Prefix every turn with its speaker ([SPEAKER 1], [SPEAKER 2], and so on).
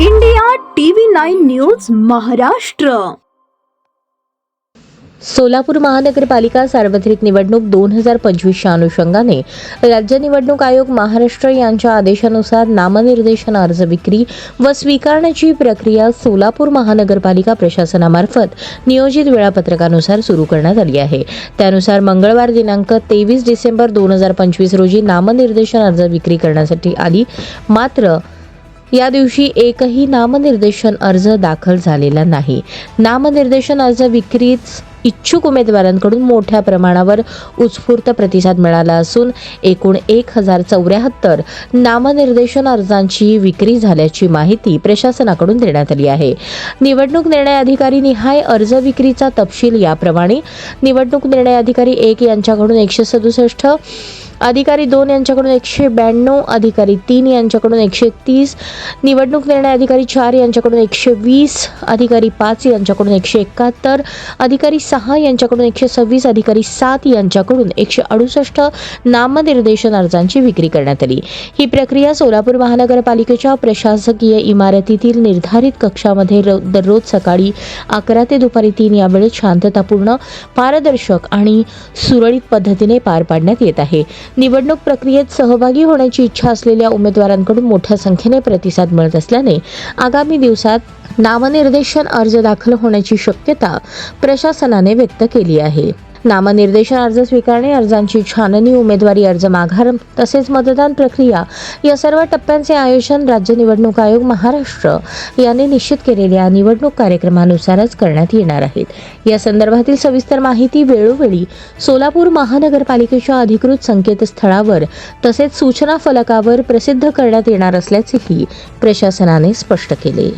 [SPEAKER 1] India TV9 news Maharashtra.
[SPEAKER 2] Solapur महानगरपालिका सार्वत्रिक निवडणूक 2025च्या अनुषंगाने राज्य निवडणूक आयोग महाराष्ट्र यांच्या आदेशानुसार नामनिर्देशन अर्ज विक्री व स्वीकारण्याची प्रक्रिया सोलापूर महानगरपालिका प्रशासनामार्फत नियोजित वेळापत्रकानुसार सुरू करण्यात आली आहे. त्यानुसार मंगळवार दिनांक 23 डिसेंबर 2025 रोजी नामनिर्देशन अर्ज विक्री करण्यासाठी आली. मात्र या दिवशी एकही नामनिर्देशन अर्ज दाखल झालेला नाही. नामनिर्देशन अर्ज विक्रीस इच्छुक उमेदवारांकडून मोठ्या प्रमाणावर उत्स्फूर्त प्रतिसाद मिळाला असून एकूण 1074 नामनिर्देशन अर्जांची विक्री झाल्याची माहिती प्रशासनाकडून देण्यात आली आहे. निवडणूक निर्णय अधिकारी निहाय अर्ज विक्रीचा तपशील याप्रमाणे: निवडणूक निर्णय अधिकारी 1 यांच्याकडून 167, अधिकारी 2 यांच्याकडून 192, अधिकारी 3 यांच्याकडून 130, निवडणूक निर्णय अधिकारी 4 यांच्याकडून 120, अधिकारी 5 यांच्याकडून 171, अधिकारी 6 यांच्याकडून 126, अधिकारी 7 यांच्याकडून 168 नामनिर्देशन अर्जांची विक्री करण्यात आली. ही प्रक्रिया सोलापूर महानगरपालिकेच्या प्रशासकीय इमारतीतील निर्धारित कक्षामध्ये दररोज सकाळी 11 ते दुपारी 3 या वेळेत शांततापूर्ण, पारदर्शक आणि सुरळीत पद्धतीने पार पाडण्यात येत आहे. निवडणूक प्रक्रियेत सहभागी होण्याची इच्छा असलेल्या उमेदवारांकडून मोठ्या संख्येने प्रतिसाद मिळत असल्याने आगामी दिवसात नामनिर्देशन अर्ज दाखल होण्याची शक्यता प्रशासनाने व्यक्त केली आहे. नामनिर्देशन अर्ज स्वीकारणे, अर्जांची छाननी, उमेदवारी अर्ज माघार तसेच मतदान प्रक्रिया या सर्व टप्प्यांचे आयोजन राज्य निवडणूक आयोग महाराष्ट्र यांनी निश्चित केलेल्या निवडणूक कार्यक्रमानुसारच करण्यात येणार आहेत. या संदर्भातील सविस्तर माहिती वेळोवेळी सोलापूर महानगरपालिकेच्या अधिकृत संकेतस्थळावर तसेच सूचना फलकावर प्रसिद्ध करण्यात येणार असल्याचेही प्रशासनाने स्पष्ट केले.